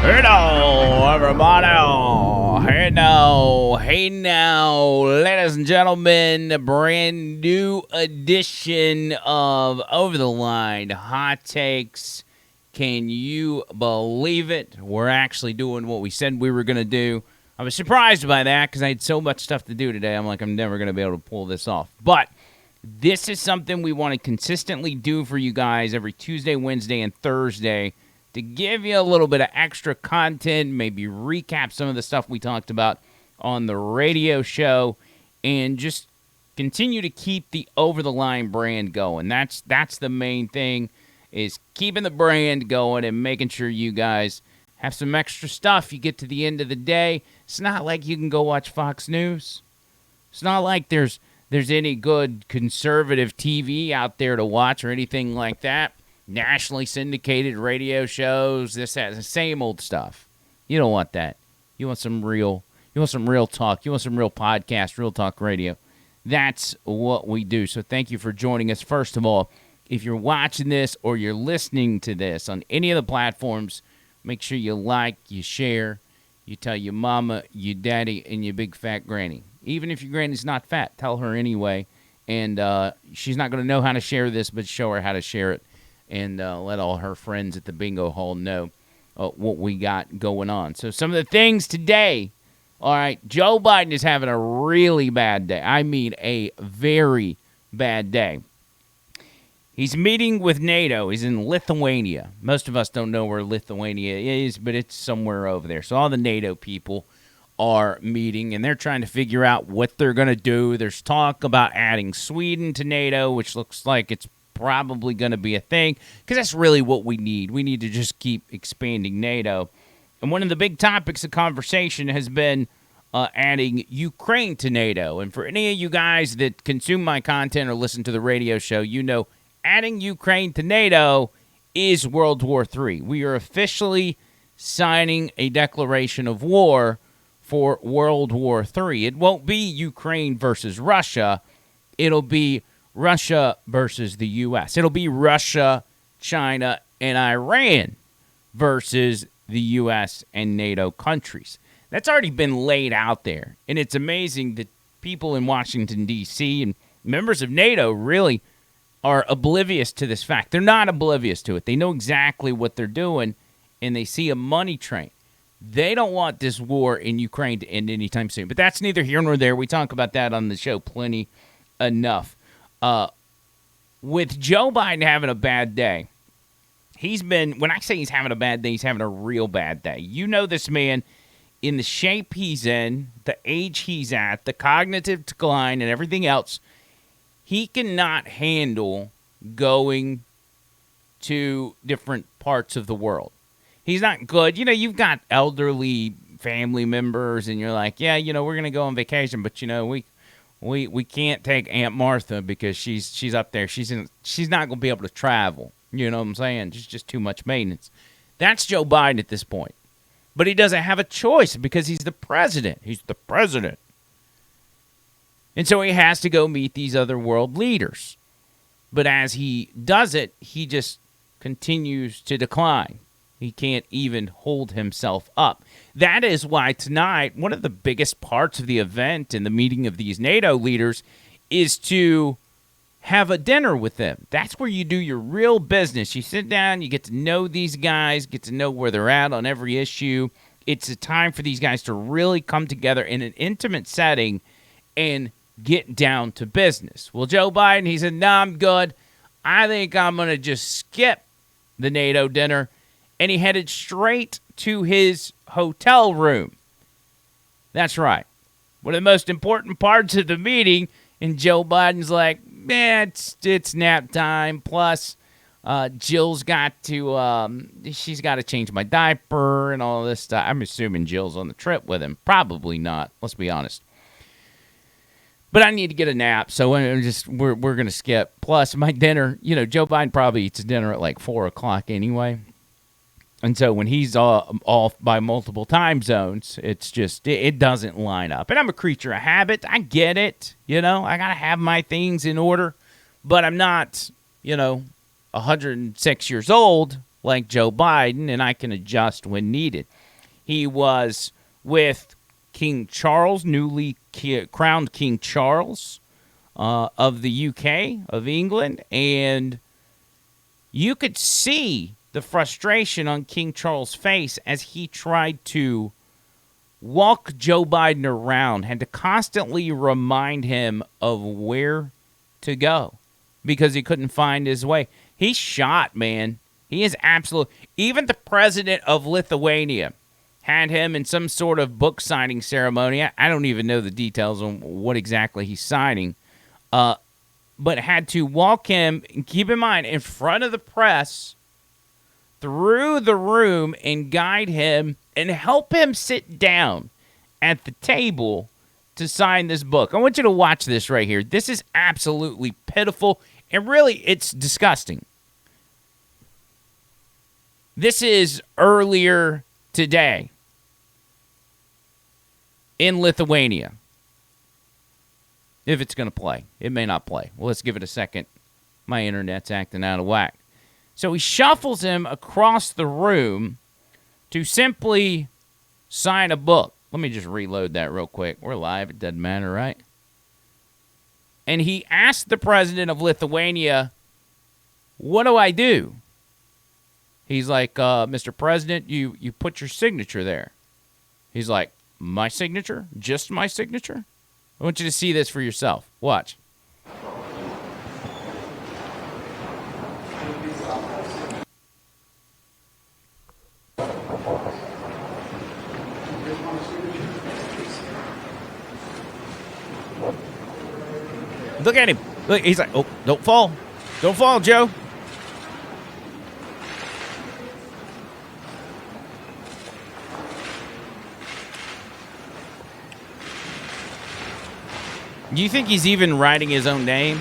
Hello, everybody. Hey now, ladies and gentlemen, a brand new edition of Over the Line Hot Takes. Can you believe it? We're actually doing what we said we were going to do. I was surprised by that because I had so much stuff to do today. I'm like, I'm never going to be able to pull this off. But this is something we want to consistently do for you guys every Tuesday, Wednesday, and Thursday to give you a little bit of extra content, maybe recap some of the stuff we talked about on the radio show, and just continue to keep the over-the-line brand going. That's the main thing, is keeping the brand going and making sure you guys have some extra stuff. You get to the end of the day, it's not like you can go watch Fox News. It's not like there's any good conservative TV out there to watch or anything like that. Nationally syndicated radio shows, this, that, the same old stuff. You don't want that. You want some real talk. You want some real podcast, real talk radio. That's what we do. So thank you for joining us. First of all, if you're watching this or you're listening to this on any of the platforms, make sure you like, you share, you tell your mama, your daddy, and your big fat granny. Even if your granny's not fat, tell her anyway. And she's not going to know how to share this, but show her how to share it. And let all her friends at the bingo hall know what we got going on. So some of the things today, all right, Joe Biden is having a really bad day. I mean a very bad day. He's meeting with NATO. He's in Lithuania. Most of us don't know where Lithuania is, but it's somewhere over there. So all the NATO people are meeting, and they're trying to figure out what they're going to do. There's talk about adding Sweden to NATO, which looks like it's probably going to be a thing, because that's really what we need. We need to just keep expanding NATO. And one of the big topics of conversation has been adding Ukraine to NATO. And for any of you guys that consume my content or listen to the radio show, you know adding Ukraine to NATO is World War III. We are officially signing a declaration of war for World War III. It won't be Ukraine versus Russia. It'll be Russia versus the U.S. It'll be Russia, China, and Iran versus the U.S. and NATO countries. That's already been laid out there. And it's amazing that people in Washington, D.C. and members of NATO really are oblivious to this fact. They're not oblivious to it. They know exactly what they're doing, and they see a money train. They don't want this war in Ukraine to end anytime soon. But that's neither here nor there. We talk about that on the show plenty enough. With Joe Biden having a bad day, when I say he's having a bad day, he's having a real bad day. You know this man, in the shape he's in, the age he's at, the cognitive decline, and everything else, he cannot handle going to different parts of the world. He's not good. You know, you've got elderly family members, and you're like, yeah, you know, we're going to go on vacation, but, you know, we can't take Aunt Martha because she's up there. She's not going to be able to travel. You know what I'm saying? Just too much maintenance. That's Joe Biden at this point. But he doesn't have a choice because he's the president. He's the president. And so he has to go meet these other world leaders. But as he does it, he just continues to decline. He can't even hold himself up. That is why tonight, one of the biggest parts of the event and the meeting of these NATO leaders is to have a dinner with them. That's where you do your real business. You sit down, you get to know these guys, get to know where they're at on every issue. It's a time for these guys to really come together in an intimate setting and get down to business. Well, Joe Biden, he said, no, I'm good. I think I'm going to just skip the NATO dinner. And he headed straight to his hotel room. That's right. One of the most important parts of the meeting, and Joe Biden's like, man, it's nap time. Plus, Jill's got to, she's got to change my diaper and all this stuff. I'm assuming Jill's on the trip with him. Probably not. Let's be honest. But I need to get a nap, so we're going to skip. Plus, my dinner, you know, Joe Biden probably eats dinner at like 4 o'clock anyway. And so when he's off by multiple time zones, it's just, it doesn't line up. And I'm a creature of habit. I get it. You know, I got to have my things in order. But I'm not, 106 years old like Joe Biden, and I can adjust when needed. He was with King Charles, newly crowned King Charles of the UK, of England, and you could see the frustration on King Charles' face as he tried to walk Joe Biden around, had to constantly remind him of where to go because he couldn't find his way. He's shot, man. He is absolute. Even the president of Lithuania had him in some sort of book signing ceremony. I don't even know the details on what exactly he's signing, but had to walk him, and keep in mind, in front of the press, through the room and guide him and help him sit down at the table to sign this book. I want you to watch this right here. This is absolutely pitiful, and really, it's disgusting. This is earlier today in Lithuania. If it's going to play. It may not play. Well, let's give it a second. My internet's acting out of whack. So he shuffles him across the room to simply sign a book. Let me just reload that real quick. We're live. It doesn't matter, right? And he asked the president of Lithuania, what do I do? He's like, Mr. President, you put your signature there. He's like, my signature? Just my signature? I want you to see this for yourself. Watch. Look at him. Look, he's like, oh, don't fall. Don't fall, Joe. Do you think he's even writing his own name?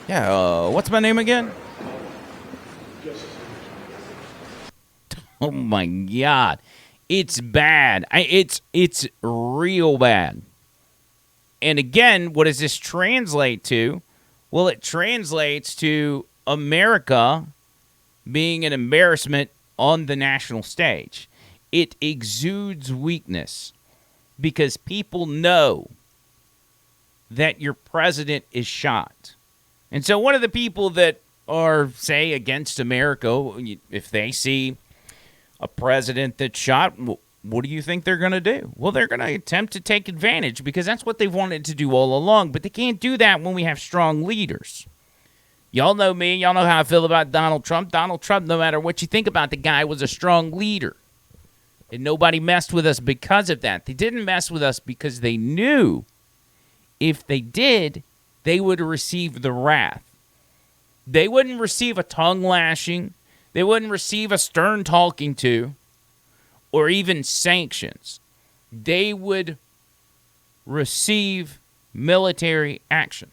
Yeah, what's my name again? Oh my God. It's bad. It's real bad. And again, what does this translate to? Well, it translates to America being an embarrassment on the national stage. It exudes weakness because people know that your president is shot. And so one of the people that are, say, against America, if they see a president that's shot, what do you think they're going to do? Well, they're going to attempt to take advantage because that's what they've wanted to do all along. But they can't do that when we have strong leaders. Y'all know me. Y'all know how I feel about Donald Trump. Donald Trump, no matter what you think about the guy, was a strong leader. And nobody messed with us because of that. They didn't mess with us because they knew if they did, they would receive the wrath. They wouldn't receive a tongue lashing. They wouldn't receive a stern talking to or even sanctions. They would receive military action.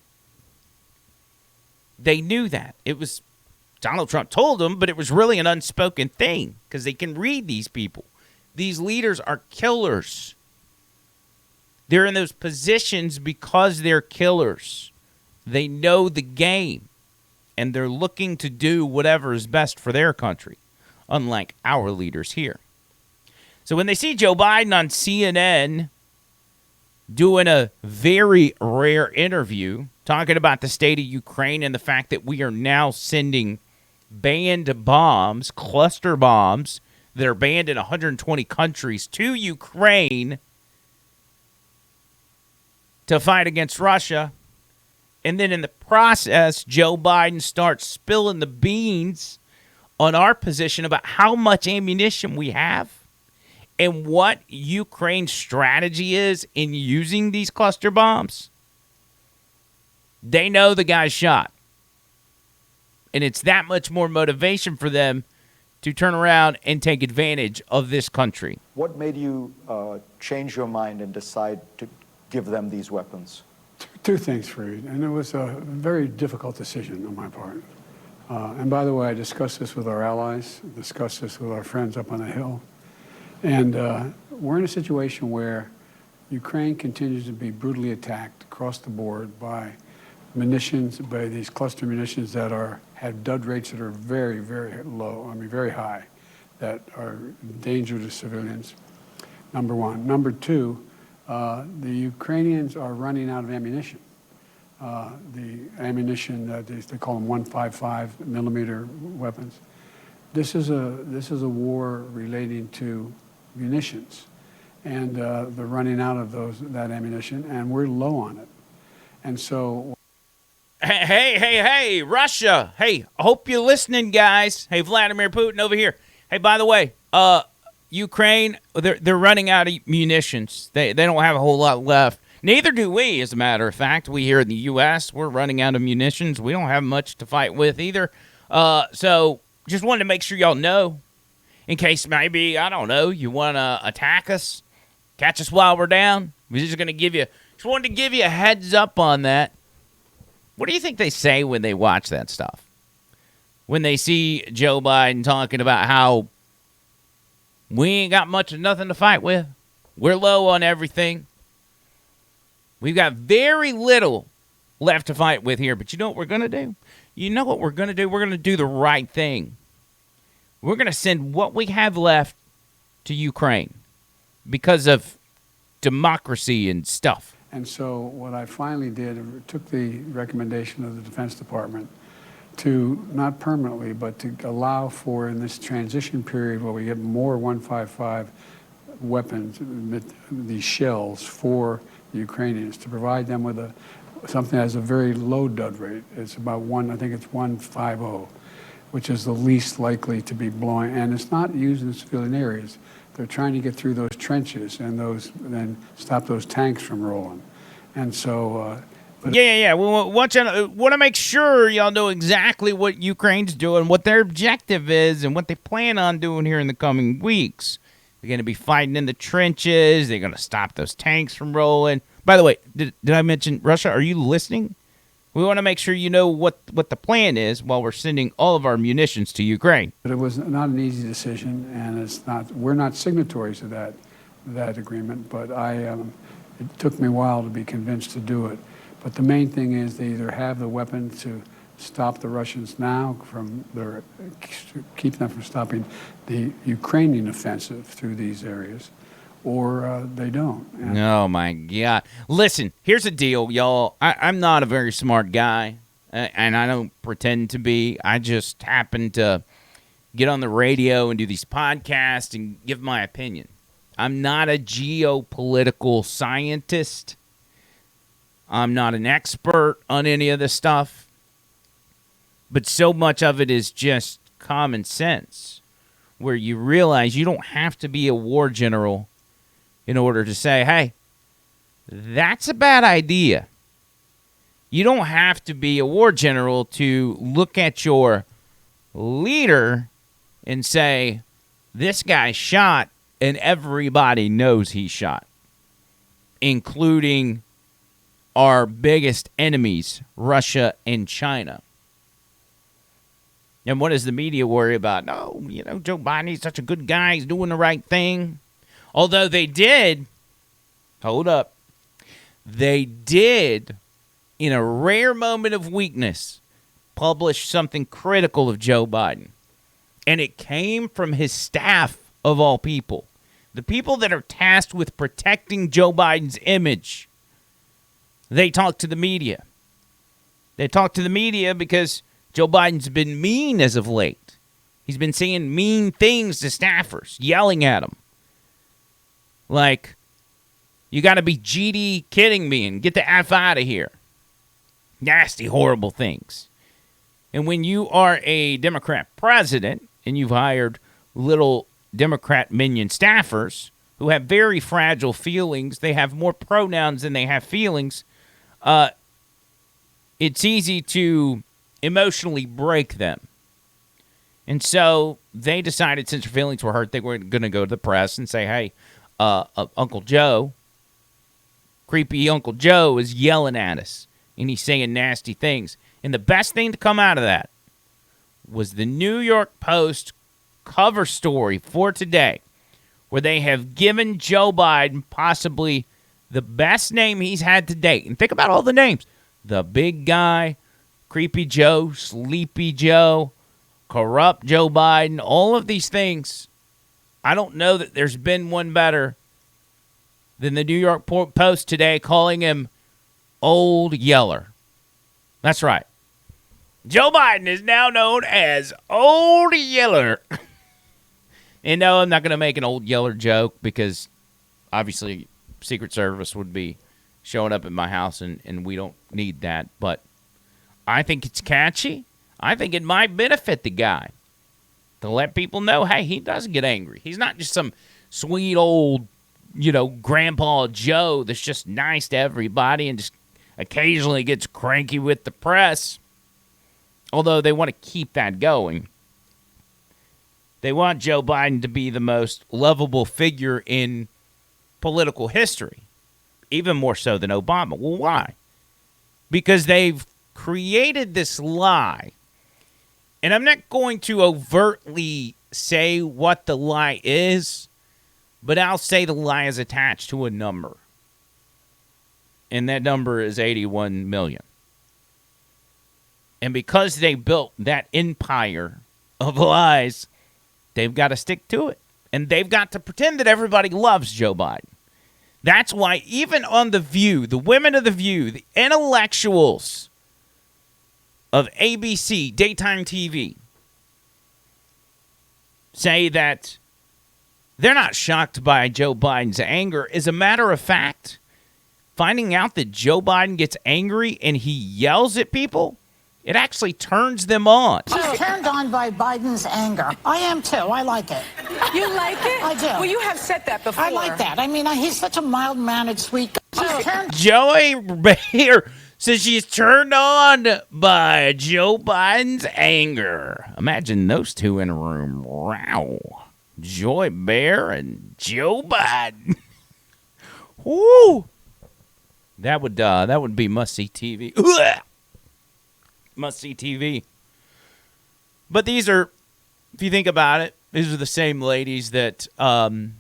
They knew that. It was Donald Trump told them, but it was really an unspoken thing because they can read these people. These leaders are killers. They're in those positions because they're killers. They know the game, and they're looking to do whatever is best for their country, unlike our leaders here. So when they see Joe Biden on CNN doing a very rare interview, talking about the state of Ukraine and the fact that we are now sending banned bombs, cluster bombs, that are banned in 120 countries to Ukraine to fight against Russia. And then in the process, Joe Biden starts spilling the beans on our position about how much ammunition we have and what Ukraine's strategy is in using these cluster bombs. They know the guy's shot. And it's that much more motivation for them to turn around and take advantage of this country. What made you change your mind and decide to give them these weapons? Two things, Fareed, and it was a very difficult decision on my part. And by the way, I discussed this with our allies, discussed this with our friends up on the Hill. And we're in a situation where Ukraine continues to be brutally attacked across the board by munitions, by these cluster munitions that have dud rates that are very, very low, I mean very high, that are danger to civilians, number one. Number two, the Ukrainians are running out of ammunition. The ammunition, they call them 155 millimeter weapons. This is a war relating to munitions, and they're running out of that ammunition, and we're low on it. And so, Hey, Russia. Hey, I hope you're listening, guys. Hey, Vladimir Putin over here. Hey, by the way, Ukraine, they're running out of munitions. They don't have a whole lot left. Neither do we, as a matter of fact. We here in the U.S., we're running out of munitions. We don't have much to fight with either. So just wanted to make sure y'all know, in case maybe, I don't know, you want to attack us, catch us while we're down. We're just going to just wanted to give you a heads up on that. What do you think they say when they watch that stuff? When they see Joe Biden talking about how we ain't got much of nothing to fight with. We're low on everything. We've got very little left to fight with here. But you know what we're going to do? You know what we're going to do? We're going to do the right thing. We're going to send what we have left to Ukraine because of democracy and stuff. And so what I finally did, took the recommendation of the Defense Department to, not permanently, but to allow for, in this transition period where we get more 155 weapons, these shells for the Ukrainians, to provide them with something that has a very low dud rate. It's about I think it's 150, which is the least likely to be blowing. And it's not used in civilian areas. They're trying to get through those trenches and then stop those tanks from rolling. And so, Yeah. We want to make sure y'all know exactly what Ukraine's doing, what their objective is, and what they plan on doing here in the coming weeks. They're going to be fighting in the trenches. They're going to stop those tanks from rolling. By the way, did I mention Russia? Are you listening? We want to make sure you know what the plan is while we're sending all of our munitions to Ukraine. But it was not an easy decision, and we're not signatories to that agreement, but it took me a while to be convinced to do it. But the main thing is they either have the weapons to stop the Russians now keep them from stopping the Ukrainian offensive through these areas, or they don't. And oh, my God. Listen, here's the deal, y'all. I'm not a very smart guy, and I don't pretend to be. I just happen to get on the radio and do these podcasts and give my opinion. I'm not a geopolitical scientist. I'm not an expert on any of this stuff. But so much of it is just common sense, where you realize you don't have to be a war general in order to say, hey, that's a bad idea. You don't have to be a war general to look at your leader and say, this guy shot, and everybody knows he shot, including our biggest enemies, Russia and China. And what does the media worry about? No, Joe Biden, he's such a good guy. He's doing the right thing. Although they did, they did, in a rare moment of weakness, publish something critical of Joe Biden. And it came from his staff, of all people. The people that are tasked with protecting Joe Biden's image. They talk to the media. They talk to the media because Joe Biden's been mean as of late. He's been saying mean things to staffers, yelling at them. Like, you got to be GD kidding me and get the F out of here. Nasty, horrible things. And when you are a Democrat president and you've hired little Democrat minion staffers who have very fragile feelings, they have more pronouns than they have feelings, it's easy to emotionally break them. And so they decided, since their feelings were hurt, they were going to go to the press and say, hey, Uncle Joe, creepy Uncle Joe is yelling at us, and he's saying nasty things. And the best thing to come out of that was the New York Post cover story for today, where they have given Joe Biden possibly the best name he's had to date. And think about all the names. the big guy, Creepy Joe, Sleepy Joe, corrupt Joe Biden, all of these things. I don't know that there's been one better than the New York Post today calling him Old Yeller. That's right. Joe Biden is now known as Old Yeller. And no, I'm not going to make an Old Yeller joke because obviously Secret Service would be showing up at my house and we don't need that. But I think it's catchy. I think it might benefit the guy to let people know, hey, he doesn't get angry. He's not just some sweet old, Grandpa Joe that's just nice to everybody and just occasionally gets cranky with the press. Although they want to keep that going. They want Joe Biden to be the most lovable figure in political history, even more so than Obama. Well, why? Because they've created this lie, and I'm not going to overtly say what the lie is, but I'll say the lie is attached to a number, and that number is 81 million. And because they built that empire of lies, they've got to stick to it. And they've got to pretend that everybody loves Joe Biden. That's why even on The View, the women of The View, the intellectuals of ABC, daytime TV, say that they're not shocked by Joe Biden's anger. As a matter of fact, finding out that Joe Biden gets angry and he yells at people, it actually turns them on. She's turned on by Biden's anger. I am too. I like it. You like it? I do. Well, you have said that before. I like that. I mean, he's such a mild-mannered, sweet guy. She's turned. Joey Bayer says she's turned on by Joe Biden's anger. Imagine those two in a room. Wow. Joy Bear and Joe Biden. Woo! That would be must-see TV. Ugh! Must-see TV. But these are, if you think about it, these are the same ladies that don't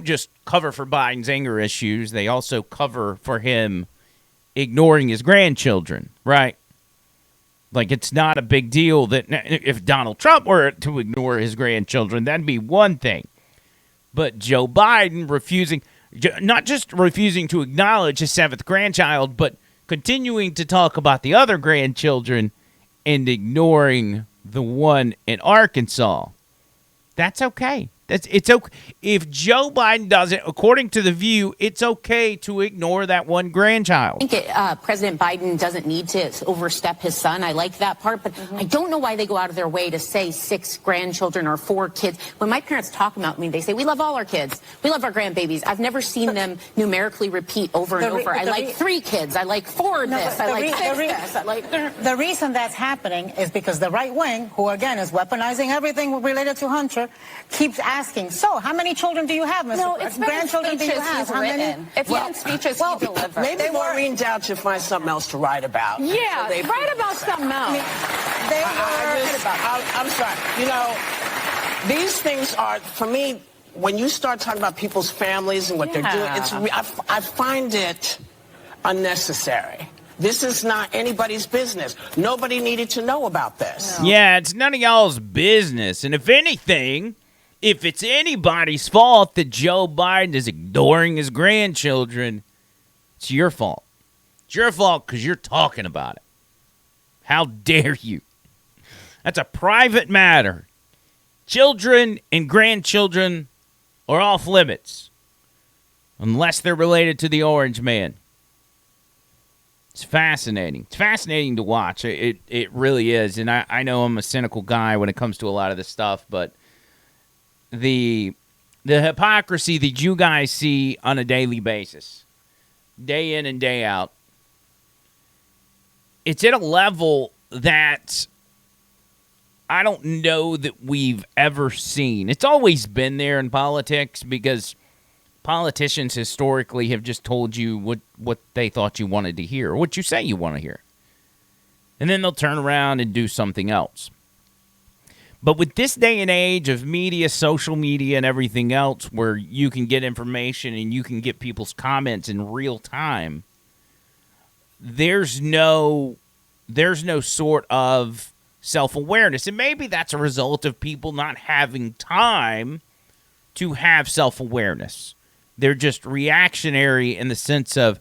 just cover for Biden's anger issues. They also cover for him ignoring his grandchildren, right? Like, it's not a big deal that if Donald Trump were to ignore his grandchildren, that'd be one thing. But Joe Biden refusing, not just refusing to acknowledge his seventh grandchild, but continuing to talk about the other grandchildren and ignoring the one in Arkansas. That's okay. It's okay. If Joe Biden does it, according to The View, it's okay to ignore that one grandchild. I think President Biden doesn't need to overstep his son. I like that part, but I don't know why they go out of their way to say 6 grandchildren or 4 kids. When my parents talk about me, they say, we love all our kids. We love our grandbabies. I've never seen them numerically repeat over and over. I like 3 kids. I like 4 this. I like 6 this. I like... The reason that's happening is because the right wing, who again is weaponizing everything related to Hunter, keeps asking, so how many children do you have, Mr. No, it's grandchildren do you have? How many? It's been speeches he delivered. Maybe Maureen Dowd should find something else to write about. Yeah, write about something else. I'm sorry. These things are, for me, when you start talking about people's families and what they're doing, I find it unnecessary. This is not anybody's business. Nobody needed to know about this. No. Yeah, it's none of y'all's business. And if anything, if it's anybody's fault that Joe Biden is ignoring his grandchildren, it's your fault. It's your fault because you're talking about it. How dare you? That's a private matter. Children and grandchildren are off limits unless they're related to the Orange Man. It's fascinating. It's fascinating to watch. It really is. And I know I'm a cynical guy when it comes to a lot of this stuff, but the hypocrisy that you guys see on a daily basis, day in and day out, it's at a level that I don't know that we've ever seen. It's always been there in politics because politicians historically have just told you what they thought you wanted to hear, or what you say you want to hear. And then they'll turn around and do something else. But with this day and age of media, social media, and everything else where you can get information and you can get people's comments in real time, there's no sort of self-awareness. And maybe that's a result of people not having time to have self-awareness. They're just reactionary in the sense of,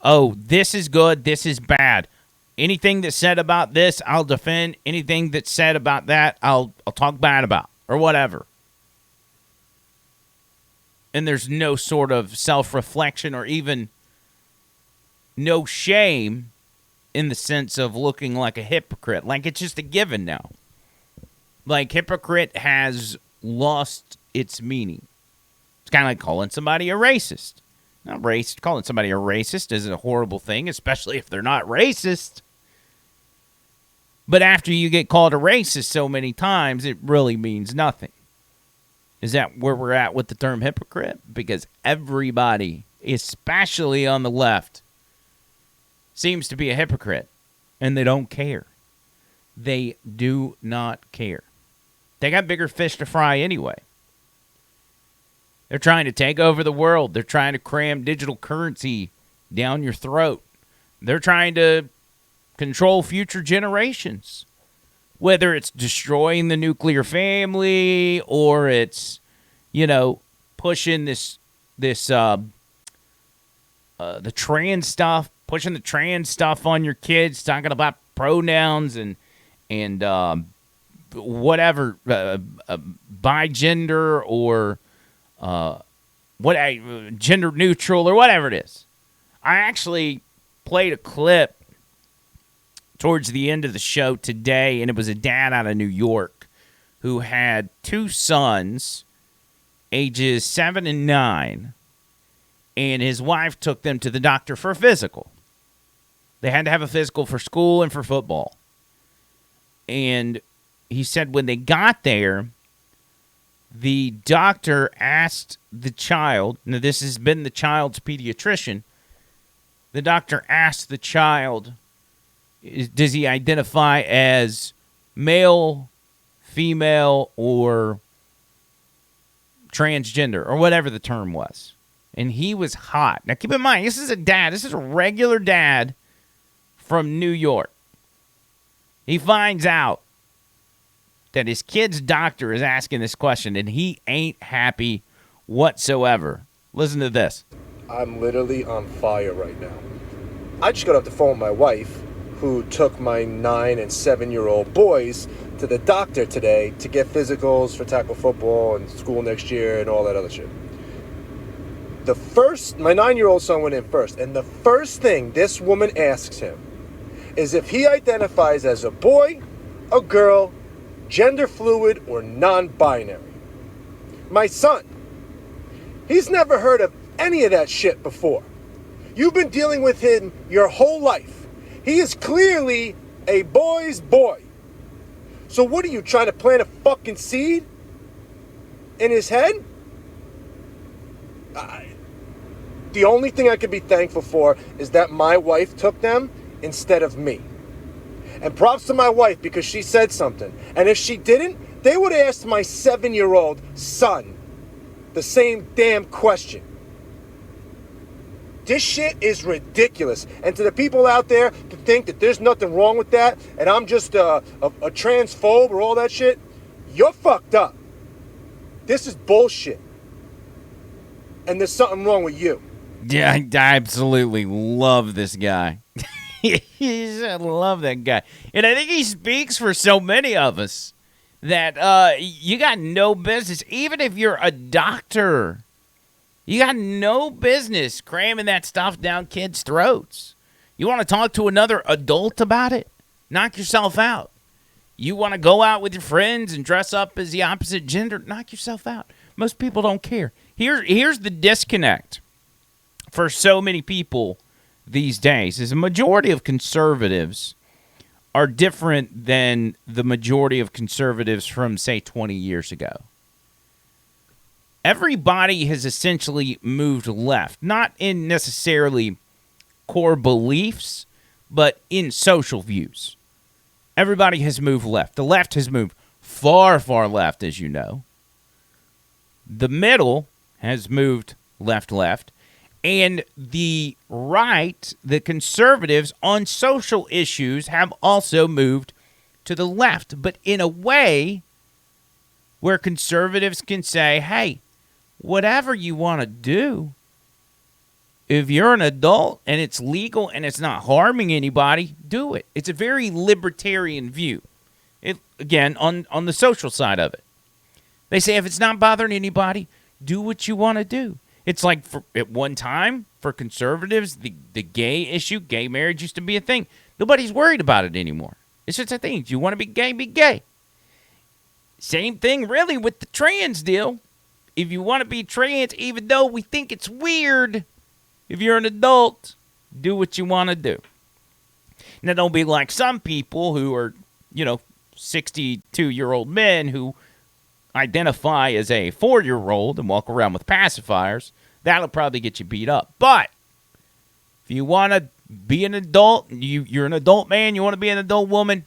oh, this is good, this is bad. Anything that's said about this, I'll defend. Anything that's said about that, I'll talk bad about, or whatever. And there's no sort of self-reflection or even no shame in the sense of looking like a hypocrite. Like, it's just a given now. Like, hypocrite has lost its meaning. It's kind of like calling somebody a racist. Not racist. Calling somebody a racist is a horrible thing, especially if they're not racist. But after you get called a racist so many times, it really means nothing. Is that where we're at with the term hypocrite? Because everybody, especially on the left, seems to be a hypocrite, and they don't care. They do not care. They got bigger fish to fry anyway. They're trying to take over the world. They're trying to cram digital currency down your throat. They're trying to control future generations. Whether it's destroying the nuclear family or it's, pushing the trans stuff, pushing the trans stuff on your kids, talking about pronouns and whatever, bigender or gender neutral or whatever it is. I actually played a clip towards the end of the show today, and it was a dad out of New York who had two sons, ages 7 and 9, and his wife took them to the doctor for a physical. They had to have a physical for school and for football. And he said when they got there, the doctor asked the child, now this has been the child's pediatrician, the doctor asked the child, does he identify as male, female, or transgender, or whatever the term was? And he was hot. Now, keep in mind, this is a dad. This is a regular dad from New York. He finds out that his kid's doctor is asking this question, and he ain't happy whatsoever. Listen to this. I'm literally on fire right now. I just got off the phone with my wife, who took my 9 and 7-year-old boys to the doctor today to get physicals for tackle football and school next year and all that other shit. My 9-year-old son went in first, and the first thing this woman asks him is if he identifies as a boy, a girl, gender fluid, or non-binary. My son, he's never heard of any of that shit before. You've been dealing with him your whole life. He is clearly a boy's boy. So what are you, trying to plant a fucking seed in his head? The only thing I could be thankful for is that my wife took them instead of me. And props to my wife because she said something. And if she didn't, they would have asked my 7-year-old son the same damn question. This shit is ridiculous. And to the people out there to think that there's nothing wrong with that and I'm just a transphobe or all that shit, you're fucked up. This is bullshit. And there's something wrong with you. Yeah, I absolutely love this guy. I love that guy. And I think he speaks for so many of us that you got no business, even if you're a doctor, you got no business cramming that stuff down kids' throats. You want to talk to another adult about it? Knock yourself out. You want to go out with your friends and dress up as the opposite gender? Knock yourself out. Most people don't care. Here's the disconnect for so many people these days is a majority of conservatives are different than the majority of conservatives from, say, 20 years ago. Everybody has essentially moved left, not in necessarily core beliefs, but in social views. Everybody has moved left. The left has moved far, far left, as you know. The middle has moved left, And the right, the conservatives on social issues have also moved to the left, but in a way where conservatives can say, hey, whatever you want to do, if you're an adult and it's legal and it's not harming anybody, do it. It's a very libertarian view. Again, on the social side of it. They say if it's not bothering anybody, do what you want to do. It's like at one time, for conservatives, the gay issue, gay marriage used to be a thing. Nobody's worried about it anymore. It's just a thing. If you want to be gay, be gay. Same thing, really, with the trans deal. If you want to be trans, even though we think it's weird, if you're an adult, do what you want to do. Now, don't be like some people who are, 62-year-old men who identify as a 4-year-old and walk around with pacifiers. That'll probably get you beat up. But if you want to be an adult, you're an adult man, you want to be an adult woman,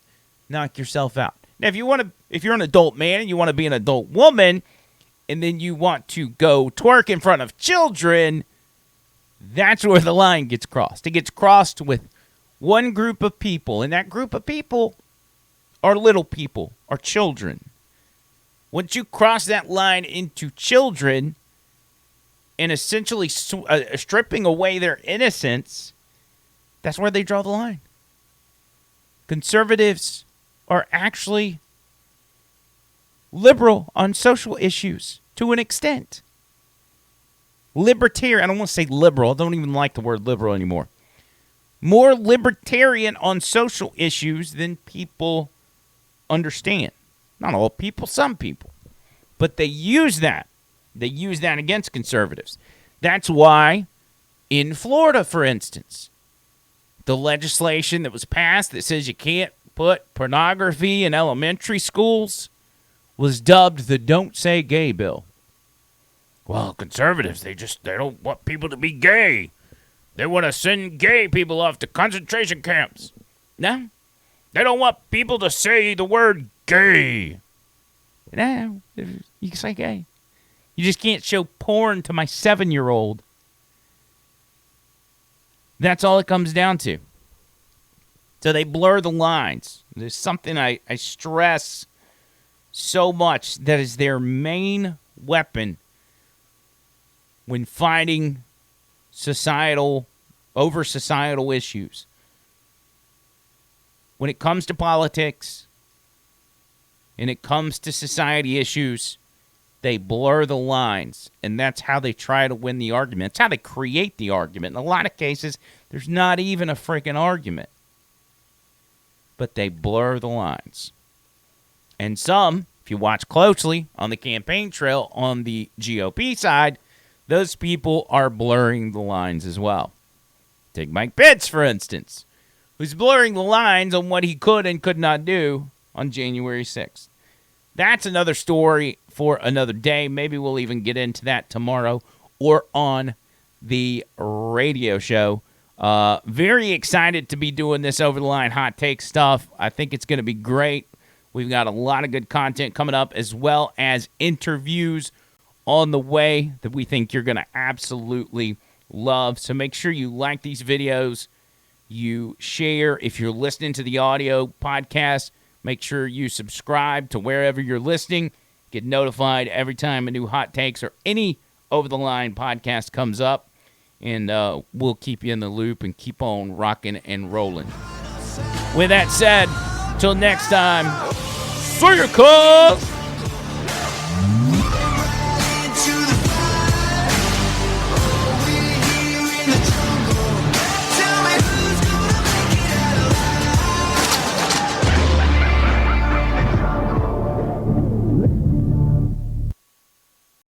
knock yourself out. Now, if you're an adult man and you want to be an adult woman, and then you want to go twerk in front of children, that's where the line gets crossed. It gets crossed with one group of people, and that group of people are little people, are children. Once you cross that line into children and essentially stripping away their innocence, that's where they draw the line. Conservatives are actually liberal on social issues to an extent. Libertarian, I don't want to say liberal. I don't even like the word liberal anymore. More libertarian on social issues than people understand. Not all people, some people. But they use that. They use that against conservatives. That's why in Florida, for instance, the legislation that was passed that says you can't put pornography in elementary schools was dubbed the Don't Say Gay bill. Well, conservatives, they don't want people to be gay. They want to send gay people off to concentration camps. No, they don't want people to say the word gay. No, you can say gay. You just can't show porn to my 7-year-old. That's all it comes down to. So they blur the lines. There's something I stress so much that is their main weapon when fighting societal issues. When it comes to politics and it comes to society issues, they blur the lines, and that's how they try to win the argument. That's how they create the argument. In a lot of cases, there's not even a freaking argument. But they blur the lines. And some, if you watch closely on the campaign trail on the GOP side, those people are blurring the lines as well. Take Mike Pence, for instance, who's blurring the lines on what he could and could not do on January 6th. That's another story for another day. Maybe we'll even get into that tomorrow or on the radio show. Very excited to be doing this over-the-line hot take stuff. I think it's going to be great. We've got a lot of good content coming up, as well as interviews on the way that we think you're going to absolutely love. So make sure you like these videos. You share. If you're listening to the audio podcast, make sure you subscribe to wherever you're listening. Get notified every time a new hot takes or any over-the-line podcast comes up. And we'll keep you in the loop and keep on rocking and rolling. With that said, till next time, see you, cuz!